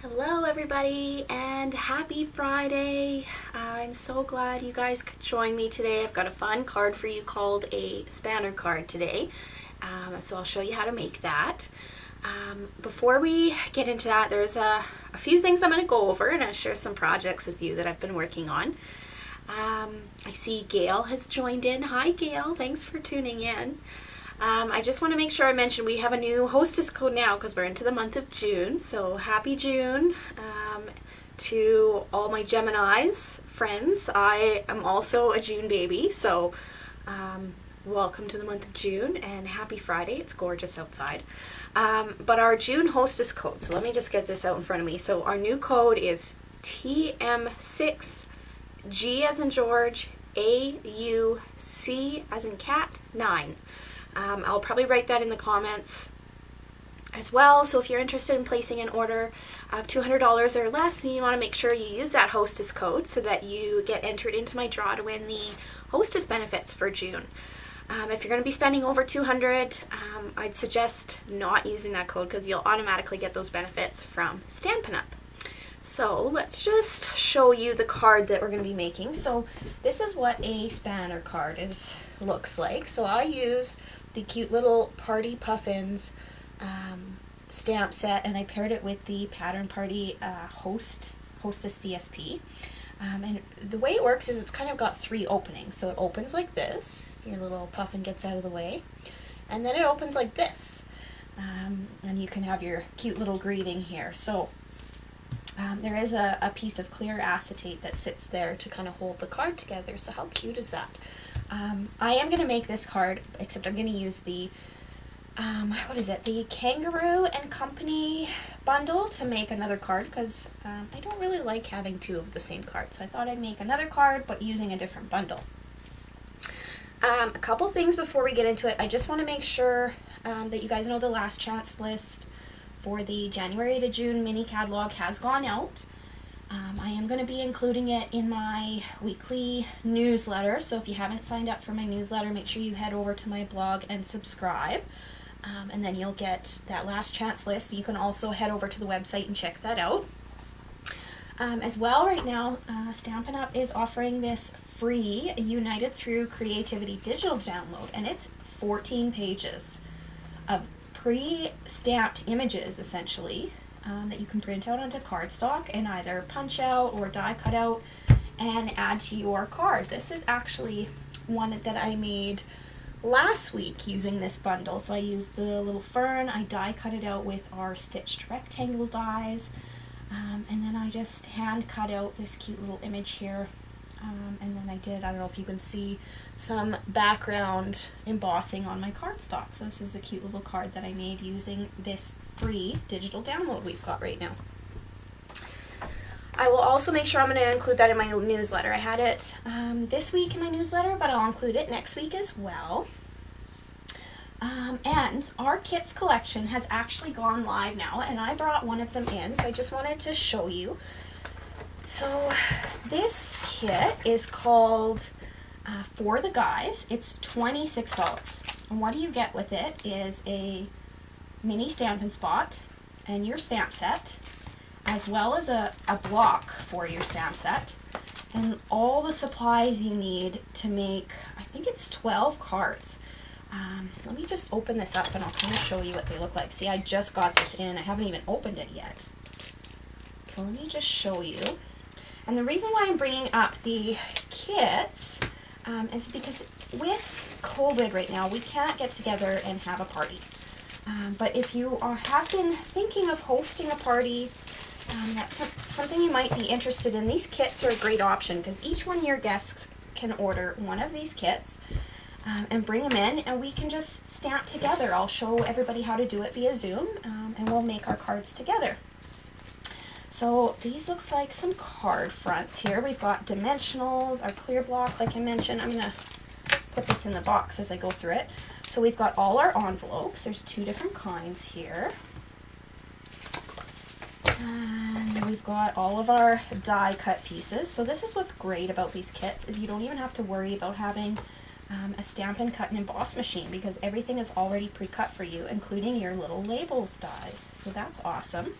Hello everybody and happy Friday. I'm so glad you guys could join me today. I've got a fun card for you called a spanner card today. So I'll show you how to make that. Before we get into that, there's a few things I'm going to go over and I'll share some projects with you that I've been working on. I see Gail has joined in. Hi Gail, thanks for tuning in. I just want to make sure I mention we have a new Hostess Code now because we're into the month of June. So happy June to all my Geminis friends. I am also a June baby, so welcome to the month of June and happy Friday. It's gorgeous outside. But our June Hostess Code, so let me just get this out in front of me. So our new code is TM6, G as in George, AUC as in cat, 9. I'll probably write that in the comments as well. So if you're interested in placing an order of $200 or less and you want to make sure you use that Hostess Code so that you get entered into my draw to win the Hostess benefits for June. If you're going to be spending over $200, I'd suggest not using that code because you'll automatically get those benefits from Stampin' Up! So let's just show you the card that we're going to be making. So this is what a spanner card looks like. So I use the cute little Party Puffins stamp set, and I paired it with the Pattern Party Hostess DSP. And the way it works is it's kind of got 3 openings. So it opens like this, your little puffin gets out of the way, and then it opens like this. And you can have your cute little greeting here. So there is a piece of clear acetate that sits there to kind of hold the card together. So how cute is that? I am going to make this card, except I'm going to use the, the Kangaroo and Company bundle to make another card because I don't really like having 2 of the same card. So I thought I'd make another card but using a different bundle. A couple things before we get into it. I just want to make sure that you guys know the last chance list for the January to June mini catalog has gone out. I am going to be including it in my weekly newsletter, so if you haven't signed up for my newsletter, make sure you head over to my blog and subscribe, and then you'll get that last chance list. You can also head over to the website and check that out. As well, right now, Stampin' Up! Is offering this free United Through Creativity digital download, and it's 14 pages of pre-stamped images, essentially, that you can print out onto cardstock and either punch out or die cut out and add to your card. This is actually one that I made last week using this bundle. So I used the little fern, I die cut it out with our stitched rectangle dies, and then I just hand cut out this cute little image here. And then I don't know if you can see some background embossing on my cardstock. So this is a cute little card that I made using this free digital download we've got right now. I will also make sure I'm going to include that in my newsletter. I had it this week in my newsletter, but I'll include it next week as well. And our kits collection has actually gone live now, and I brought one of them in, so I just wanted to show you. So this kit is called For the Guys. It's $26. And what do you get with it is a mini Stampin' Spot and your stamp set, as well as a block for your stamp set, and all the supplies you need to make, I think it's 12 cards. Let me just open this up and I'll kind of show you what they look like. See, I just got this in. I haven't even opened it yet. So let me just show you. And the reason why I'm bringing up the kits is because with COVID right now, we can't get together and have a party. But if you have been thinking of hosting a party, that's something you might be interested in. These kits are a great option because each one of your guests can order one of these kits and bring them in, and we can just stamp together. I'll show everybody how to do it via Zoom, and we'll make our cards together. So these looks like some card fronts here. We've got dimensionals, our clear block, like I mentioned. I'm going to put this in the box as I go through it. So we've got all our envelopes. There's 2 different kinds here. And we've got all of our die cut pieces. So this is what's great about these kits, is you don't even have to worry about having a Stampin' Cut and Emboss machine, because everything is already pre-cut for you, including your little labels dies. So that's awesome.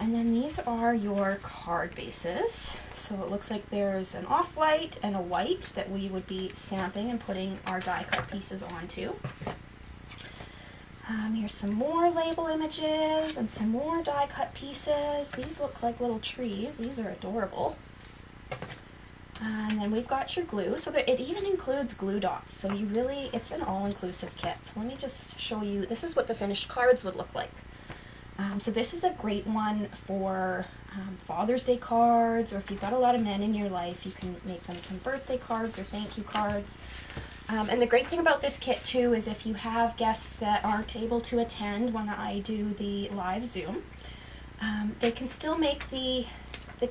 And then these are your card bases. So it looks like there's an off-white and a white that we would be stamping and putting our die cut pieces onto. Here's some more label images and some more die cut pieces. These look like little trees. These are adorable. And then we've got your glue, so that it even includes glue dots. So you really, it's an all-inclusive kit. So let me just show you, this is what the finished cards would look like. So this is a great one for Father's Day cards, or if you've got a lot of men in your life, you can make them some birthday cards or thank you cards. And the great thing about this kit too is if you have guests that aren't able to attend when I do the live Zoom, they can still make the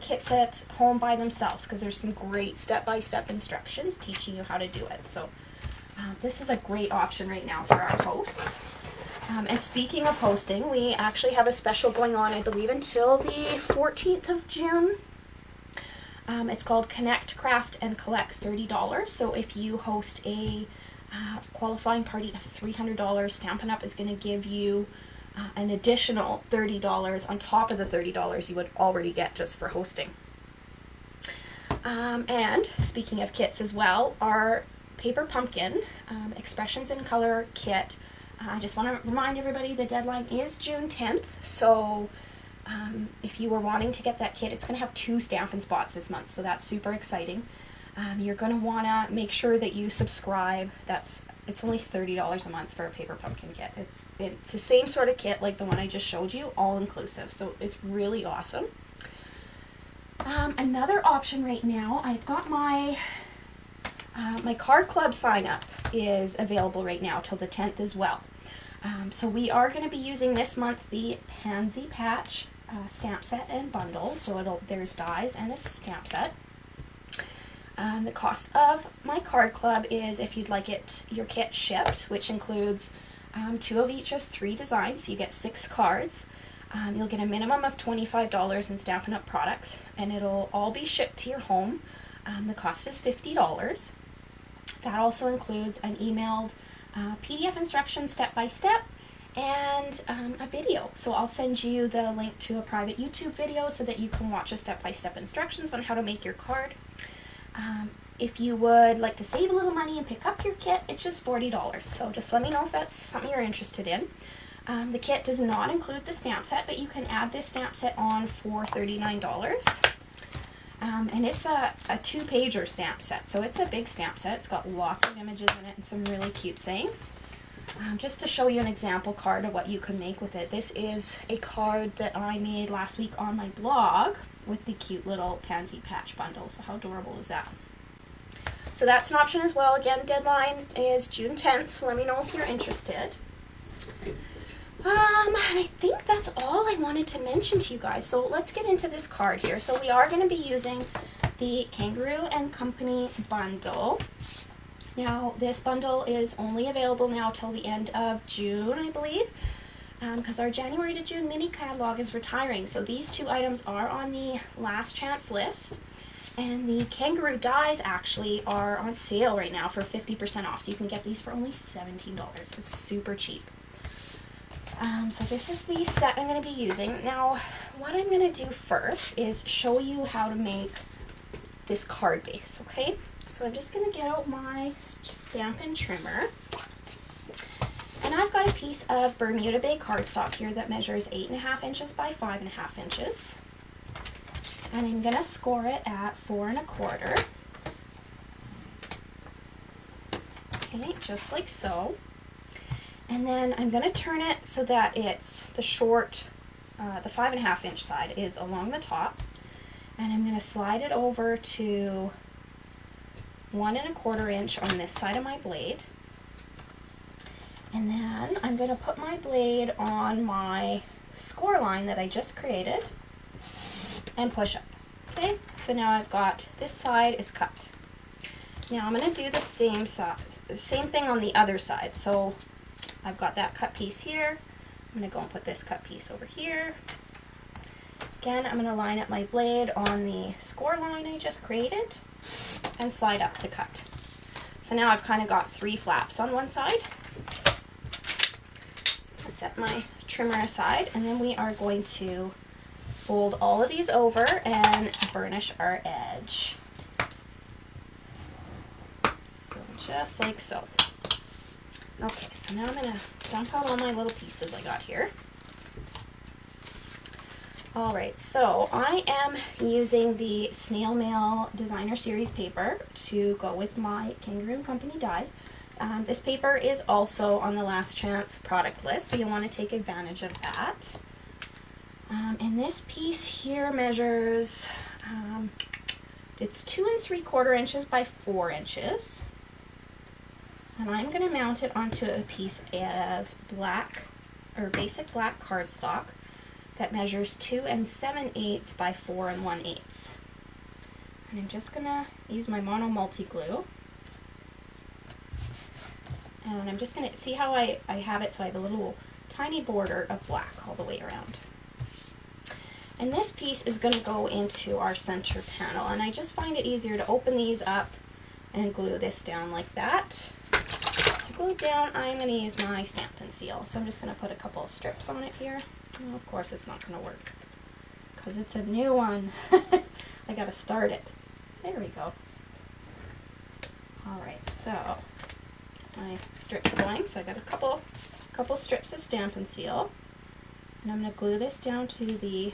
kits at home by themselves, because there's some great step-by-step instructions teaching you how to do it. So this is a great option right now for our hosts. And speaking of hosting, we actually have a special going on, I believe, until the 14th of June. It's called Connect, Craft, and Collect $30. So if you host a qualifying party of $300, Stampin' Up! Is going to give you an additional $30 on top of the $30 you would already get just for hosting. And speaking of kits as well, our Paper Pumpkin Expressions in Color kit, I just want to remind everybody the deadline is June 10th, so if you were wanting to get that kit, it's going to have 2 Stampin' spots this month, so that's super exciting. You're going to want to make sure that you subscribe. It's only $30 a month for a Paper Pumpkin kit. It's the same sort of kit like the one I just showed you, all inclusive, so it's really awesome. Another option right now, I've got my card club sign up is available right now till the 10th as well. So we are going to be using this month the Pansy Patch stamp set and bundle. So there's dies and a stamp set. The cost of my card club is, if you'd like your kit shipped, which includes 2 of each of 3 designs, so you get 6 cards. You'll get a minimum of $25 in Stampin' Up! Products, and it'll all be shipped to your home. The cost is $50. That also includes an emailed PDF instruction step by step and a video. So I'll send you the link to a private YouTube video so that you can watch the step-by-step instructions on how to make your card. If you would like to save a little money and pick up your kit, it's just $40. So just let me know if that's something you're interested in. The kit does not include the stamp set, but you can add this stamp set on for $39. And it's a 2-pager stamp set, so it's a big stamp set. It's got lots of images in it and some really cute sayings. Just to show you an example card of what you can make with it, this is a card that I made last week on my blog with the cute little Pansy Patch bundle. So how adorable is that? So that's an option as well. Again, deadline is June 10th, so let me know if you're interested. And I think that's all I wanted to mention to you guys. So let's get into this card here. So we are going to be using the Kangaroo and Company bundle. Now, this bundle is only available now till the end of June, I believe, because our January to June mini catalog is retiring. So these 2 items are on the last chance list. And the Kangaroo dies actually are on sale right now for 50% off. So you can get these for only $17. It's super cheap. So this is the set I'm going to be using. Now, what I'm going to do first is show you how to make this card base, okay? So I'm just going to get out my Stampin' Trimmer. And I've got a piece of Bermuda Bay cardstock here that measures 8.5 inches by 5.5 inches. And I'm going to score it at 4 1/4. Okay, just like so. And then I'm going to turn it so that it's the short, the 5.5 inch side is along the top. And I'm going to slide it over to 1 1/4 inch on this side of my blade. And then I'm going to put my blade on my score line that I just created and push up. Okay, so now I've got this side is cut. Now I'm going to do the same thing on the other side. So I've got that cut piece here. I'm going to go and put this cut piece over here. Again, I'm going to line up my blade on the score line I just created and slide up to cut. So now I've kind of got 3 flaps on one side. Just gonna set my trimmer aside, and then we are going to fold all of these over and burnish our edge. So just like so. Okay, so now I'm gonna dump out all my little pieces I got here. Alright, so I am using the Snail Mail Designer Series paper to go with my Kangaroo and Company dies. This paper is also on the Last Chance product list, so you'll want to take advantage of that. And this piece here measures, it's 2 3/4 inches by 4 inches. And I'm going to mount it onto a piece of black, or basic black cardstock that measures 2 7/8 by 4 1/8. And I'm just going to use my mono multi-glue. And I'm just going to see how I have it, so I have a little tiny border of black all the way around. And this piece is going to go into our center panel, and I just find it easier to open these up and glue this down like that. To glue it down, I'm going to use my Stampin' Seal. So I'm just going to put a couple of strips on it here. Well, of course it's not going to work because it's a new one. I got to start it. There we go. Alright, so my strips going. So I got a couple strips of Stampin' Seal. And I'm going to glue this down to the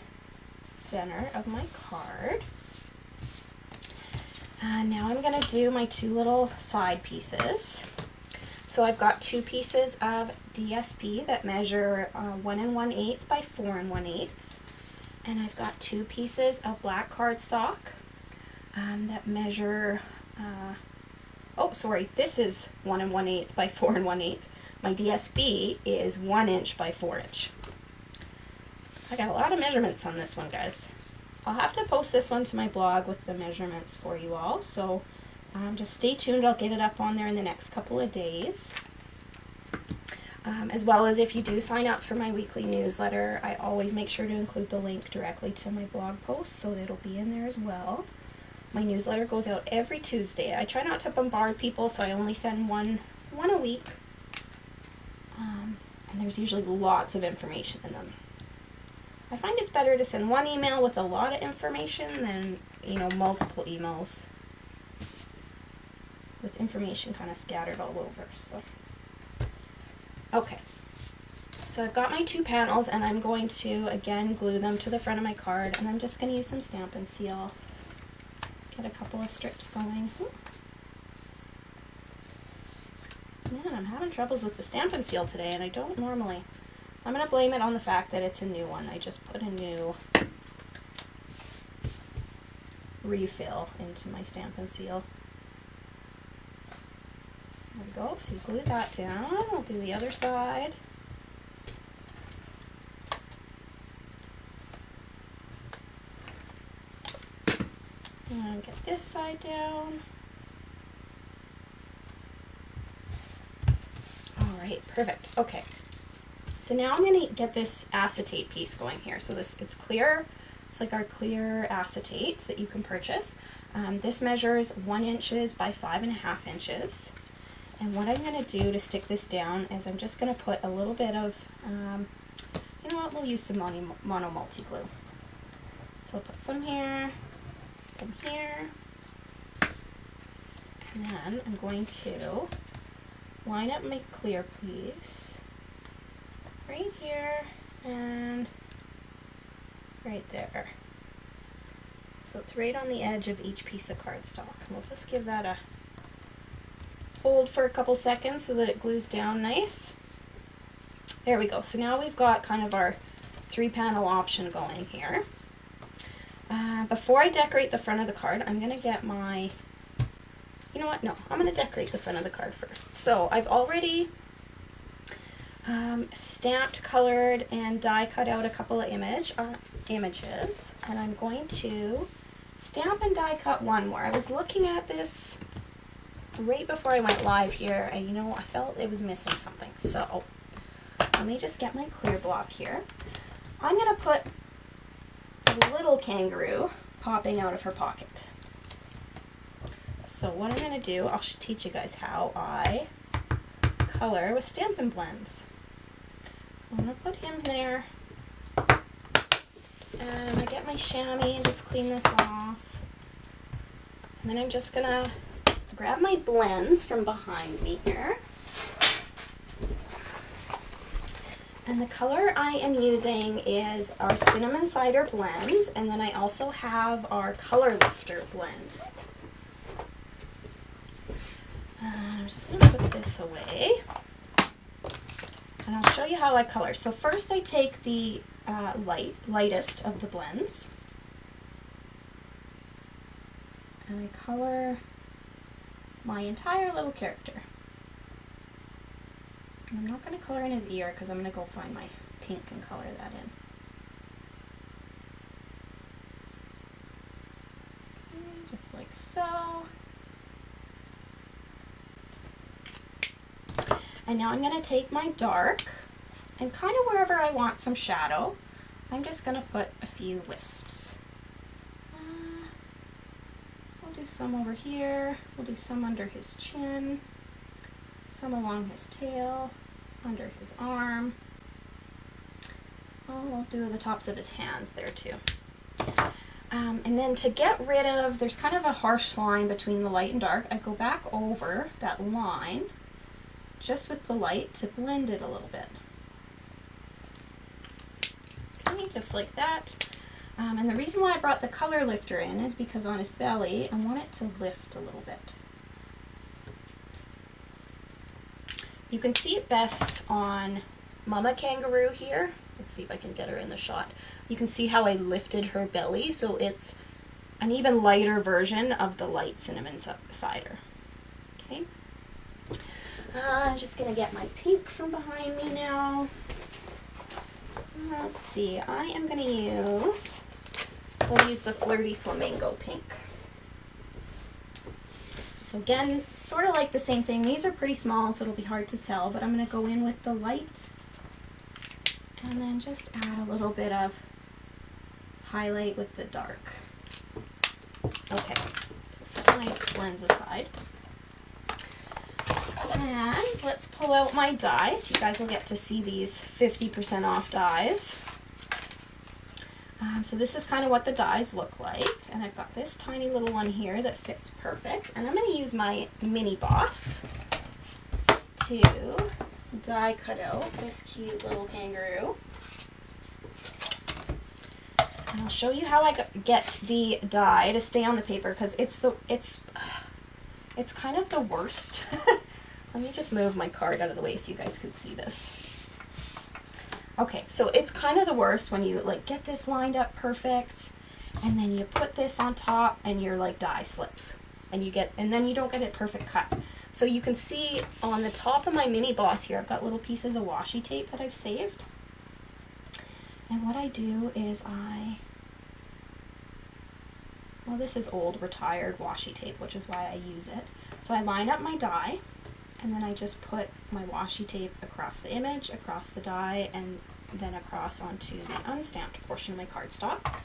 center of my card. And now I'm going to do my 2 little side pieces. So I've got 2 pieces of DSP that measure 1 1/8 by 4 1/8. And I've got 2 pieces of black cardstock that measure, this is 1 1/8 by 4 1/8. My DSP is 1 inch by 4 inch. I got a lot of measurements on this one, guys. I'll have to post this one to my blog with the measurements for you all, so just stay tuned. I'll get it up on there in the next couple of days. As well as if you do sign up for my weekly newsletter, I always make sure to include the link directly to my blog post, so that it'll be in there as well. My newsletter goes out every Tuesday. I try not to bombard people, so I only send one a week. And there's usually lots of information in them. I find it's better to send one email with a lot of information than, multiple emails with information kind of scattered all over. So, okay. So I've got my 2 panels, and I'm going to, again, glue them to the front of my card, and I'm just going to use some Stampin' Seal. Get a couple of strips going. Man, I'm having troubles with the Stampin' Seal today, and I don't normally. I'm going to blame it on the fact that it's a new one. I just put a new refill into my Stampin' Seal. There we go. So you glue that down. We'll do the other side. And get this side down. Alright, perfect. Okay. So now I'm going to get this acetate piece going here. So it's clear. It's like our clear acetate that you can purchase. This measures 1 inches by 5.5 inches. And what I'm going to do to stick this down is I'm just going to put a little bit of, you know what, we'll use some mono multi-glue. So I'll put some here, some here, and then I'm going to line up my clear piece right here and right there. So it's right on the edge of each piece of cardstock. And we'll just give that a hold for a couple seconds so that it glues down nice. There we go. So now we've got kind of our 3-panel option going here. Before I decorate the front of the card, I'm going to get my, you know what, no, I'm going to decorate the front of the card first. So I've already stamped, colored, and die cut out a couple of images, and I'm going to stamp and die cut one more. I was looking at this right before I went live here, and I felt it was missing something. So let me just get my clear block here. I'm going to put a little kangaroo popping out of her pocket. So what I'm going to do, I'll teach you guys how I color with Stampin' Blends. So I'm going to put him there. And I'm going to get my chamois and just clean this off. And then I'm just going to grab my blends from behind me here. And the color I am using is our Cinnamon Cider Blends, and then I also have our Color Lifter blend. I'm just going to put this away. And I'll show you how I color. So first I take the lightest of the blends, and I color my entire little character. And I'm not going to color in his ear because I'm going to go find my pink and color that in. Okay, just like so. And now I'm going to take my dark, and kind of wherever I want some shadow, I'm just going to put a few wisps. We'll do some over here, we'll do some under his chin, some along his tail, under his arm. Oh, we'll do the tops of his hands there too. And then to get rid of, there's kind of a harsh line between the light and dark, I go back over that line just with the light to blend it a little bit. Okay, just like that. And the reason why I brought the Color Lifter in is because on his belly, I want it to lift a little bit. You can see it best on Mama Kangaroo here. Let's see if I can get her in the shot. You can see how I lifted her belly, so it's an even lighter version of the light Cinnamon Cider. Okay. I'm just going to get my pink from behind me now. Let's see, I am going to we'll use the Flirty Flamingo pink. So again, sort of like the same thing. These are pretty small, so it'll be hard to tell, but I'm going to go in with the light and then just add a little bit of highlight with the dark. Okay, so set my blends aside. And let's pull out my dies. You guys will get to see these 50% off dies. So this is kind of what the dies look like. And I've got this tiny little one here that fits perfect. And I'm going to use my mini boss to die cut out this cute little kangaroo. And I'll show you how I get the die to stay on the paper, because it's kind of the worst. Let me just move my card out of the way so you guys can see this. Okay, so it's kind of the worst when you like get this lined up perfect, and then you put this on top and your like die slips, and then you don't get it perfect cut. So you can see on the top of my mini boss here, I've got little pieces of washi tape that I've saved. And what I do is well, this is old retired washi tape, which is why I use it. So I line up my die, and then I just put my washi tape across the image, across the die, and then across onto the unstamped portion of my cardstock.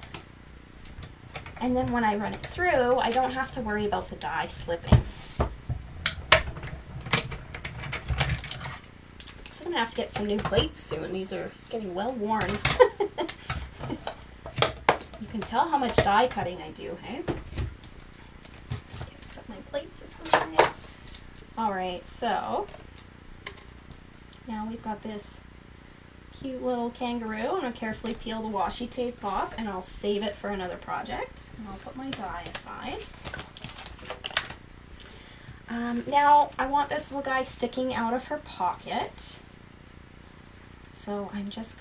And then when I run it through, I don't have to worry about the die slipping. So I'm going to have to get some new plates soon. These are getting well worn. You can tell how much die cutting I do, hey? Set my plates aside. Alright, so now we've got this cute little kangaroo. I'm going to carefully peel the washi tape off, and I'll save it for another project. And I'll put my die aside. Now I want this little guy sticking out of her pocket. So I'm just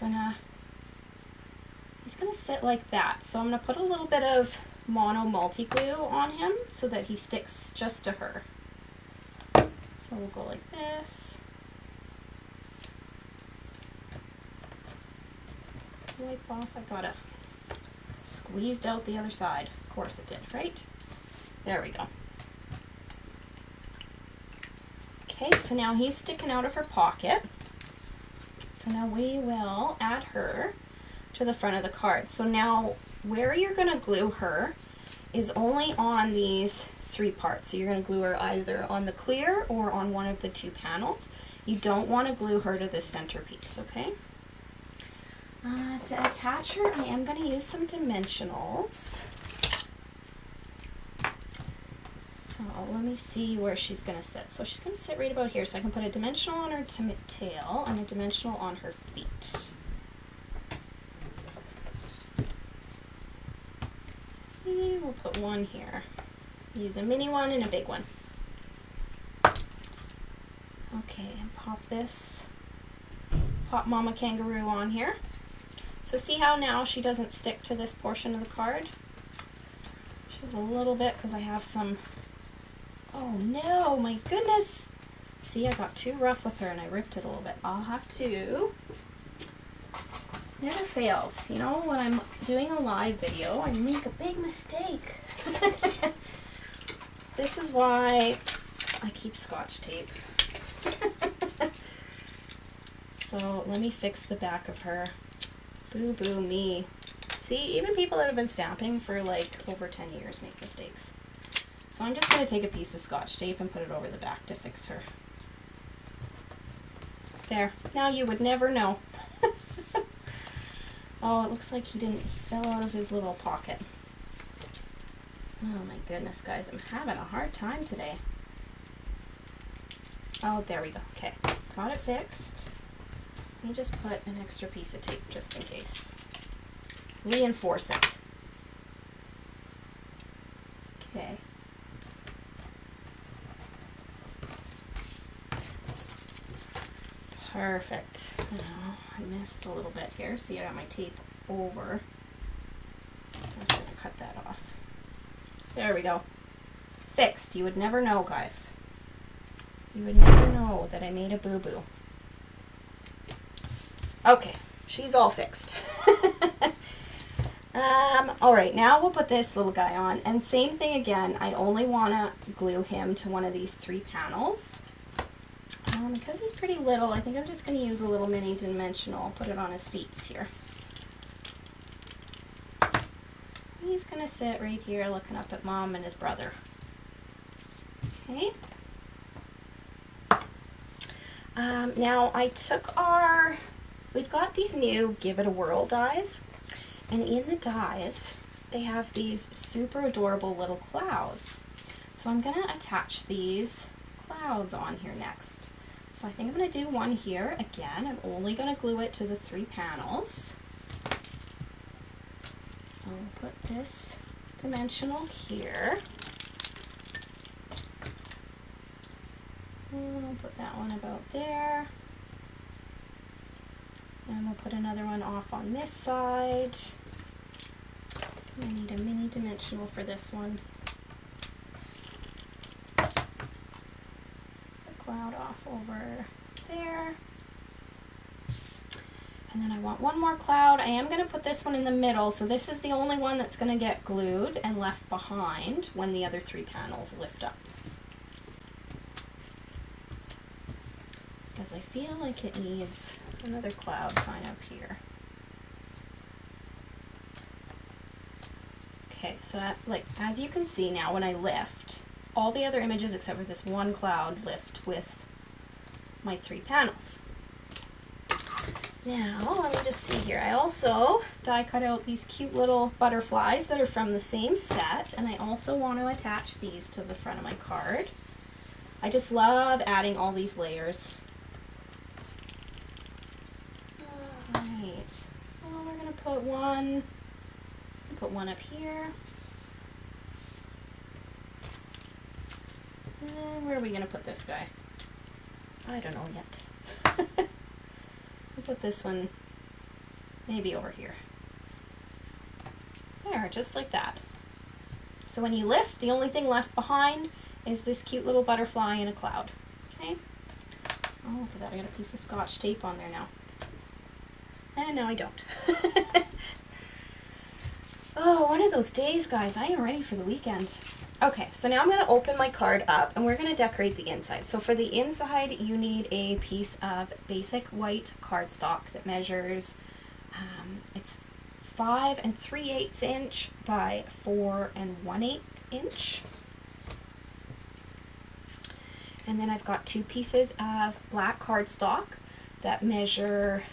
he's gonna sit like that. So I'm gonna put a little bit of mono multi-glue on him so that he sticks just to her. So we'll go like this. Wipe off, I got it squeezed out the other side. Of course it did, right? There we go. Okay, so now he's sticking out of her pocket. So now we will add her to the front of the card. So now where you're going to glue her is only on these 3 parts. So you're going to glue her either on the clear or on one of the 2 panels. You don't want to glue her to this centerpiece, okay? To attach her, I am going to use some dimensionals. So let me see where she's going to sit. So she's going to sit right about here. So I can put a dimensional on her tail and a dimensional on her feet. And we'll put one here. Use a mini one and a big one. Okay, and pop Mama Kangaroo on here. So see how now she doesn't stick to this portion of the card? She's a little bit because I have some, oh no, my goodness. See, I got too rough with her and I ripped it a little bit. I'll have to, never fails. You know, when I'm doing a live video, I make a big mistake. This is why I keep Scotch tape. So let me fix the back of her. Boo boo me. See, even people that have been stamping for like over 10 years make mistakes. So I'm just going to take a piece of Scotch tape and put it over the back to fix her. There. Now you would never know. Oh, it looks like he fell out of his little pocket. Oh my goodness, guys, I'm having a hard time today. Oh, there we go. Okay, got it fixed. Let me just put an extra piece of tape just in case. Reinforce it. Okay. Perfect. Now, I missed a little bit here. See, I got my tape over. I'm just going to cut that off. There we go. Fixed. You would never know, guys. You would never know that I made a boo-boo. Okay, she's all fixed. Alright, now we'll put this little guy on. And same thing again, I only want to glue him to one of these 3 panels. Because he's pretty little, I think I'm just going to use a little mini dimensional, put it on his feet here. He's going to sit right here looking up at Mom and his brother. Okay. Now I took we've got these new Give It a Whirl dies, and in the dies they have these super adorable little clouds. So I'm going to attach these clouds on here next. So I think I'm going to do one here. Again, I'm only going to glue it to the 3 panels. So we'll put this dimensional here. And we'll put that one about there. And we'll put another one off on this side. I need a mini dimensional for this one. Cloud off over there. And then I want one more cloud. I am going to put this one in the middle, so this is the only one that's going to get glued and left behind when the other 3 panels lift up. Because I feel like it needs another cloud kind of here. Okay, so as you can see now, when I lift, all the other images except for this one cloud lift with my 3 panels. Now, let me just see here. I also die cut out these cute little butterflies that are from the same set, and I also want to attach these to the front of my card. I just love adding all these layers. Alright, so we're going to put one up here. And where are we going to put this guy? I don't know yet. We'll put this one maybe over here. There, just like that. So when you lift, the only thing left behind is this cute little butterfly in a cloud. Okay? Oh, look at that. I got a piece of Scotch tape on there now. And now I don't. Oh, one of those days, guys. I am ready for the weekend. Okay, so now I'm going to open my card up and we're going to decorate the inside. So for the inside, you need a piece of basic white cardstock that measures, it's 5 3/8 inch by 4 1/8 inch. And then I've got 2 pieces of black cardstock that measure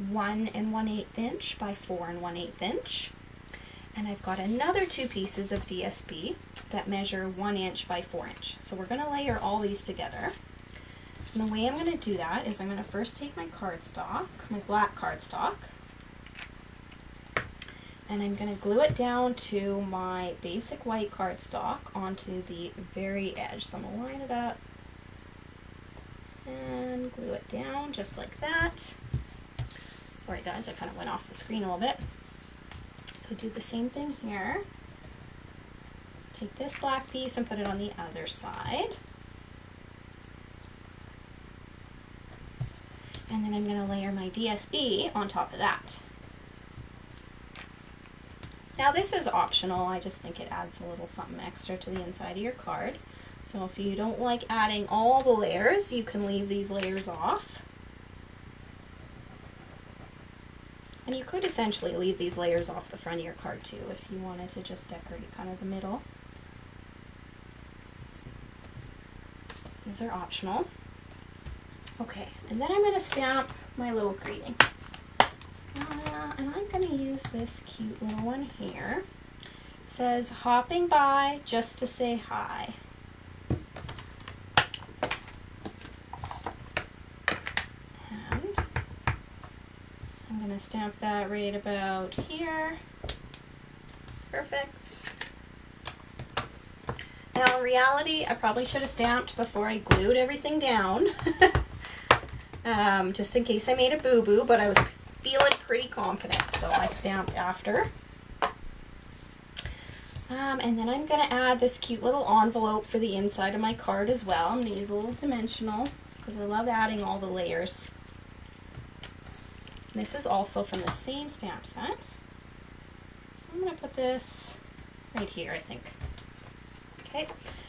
1 1/8 inch by 4 1/8 inch. And I've got another 2 pieces of DSP that measure 1 inch by 4 inch. So we're going to layer all these together. And the way I'm going to do that is I'm going to first take my cardstock, my black cardstock, and I'm going to glue it down to my basic white cardstock onto the very edge. So I'm going to line it up and glue it down just like that. Sorry guys, I kind of went off the screen a little bit. So do the same thing here. Take this black piece and put it on the other side. And then I'm going to layer my DSP on top of that. Now this is optional, I just think it adds a little something extra to the inside of your card. So if you don't like adding all the layers, you can leave these layers off. And you could essentially leave these layers off the front of your card too, if you wanted to just decorate kind of the middle. These are optional. Okay, and then I'm going to stamp my little greeting. And I'm going to use this cute little one here. It says, hopping by just to say hi. And I'm going to stamp that right about here. Perfect. Now in reality, I probably should have stamped before I glued everything down. Just in case I made a boo-boo, but I was feeling pretty confident, so I stamped after. And then I'm going to add this cute little envelope for the inside of my card as well. I'm going to use a little dimensional because I love adding all the layers. And this is also from the same stamp set. So I'm going to put this right here, I think. Okay,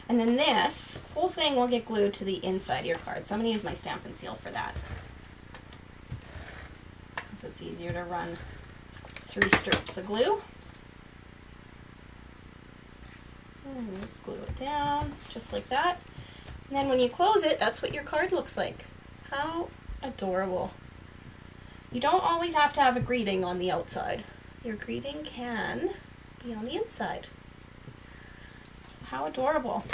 and then this whole thing will get glued to the inside of your card. So I'm going to use my Stampin' Seal for that. So it's easier to run 3 strips of glue. And just glue it down, just like that. And then when you close it, that's what your card looks like. How adorable. You don't always have to have a greeting on the outside. Your greeting can be on the inside. So how adorable.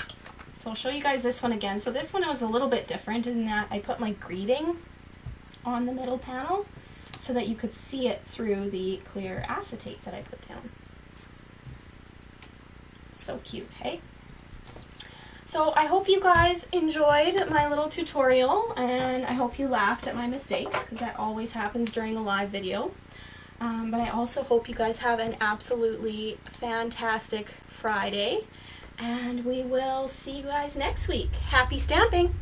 So I'll show you guys this one again. So this one was a little bit different in that I put my greeting on the middle panel so that you could see it through the clear acetate that I put down. So cute, hey? So I hope you guys enjoyed my little tutorial, and I hope you laughed at my mistakes, because that always happens during a live video. But I also hope you guys have an absolutely fantastic Friday, and we will see you guys next week. Happy stamping!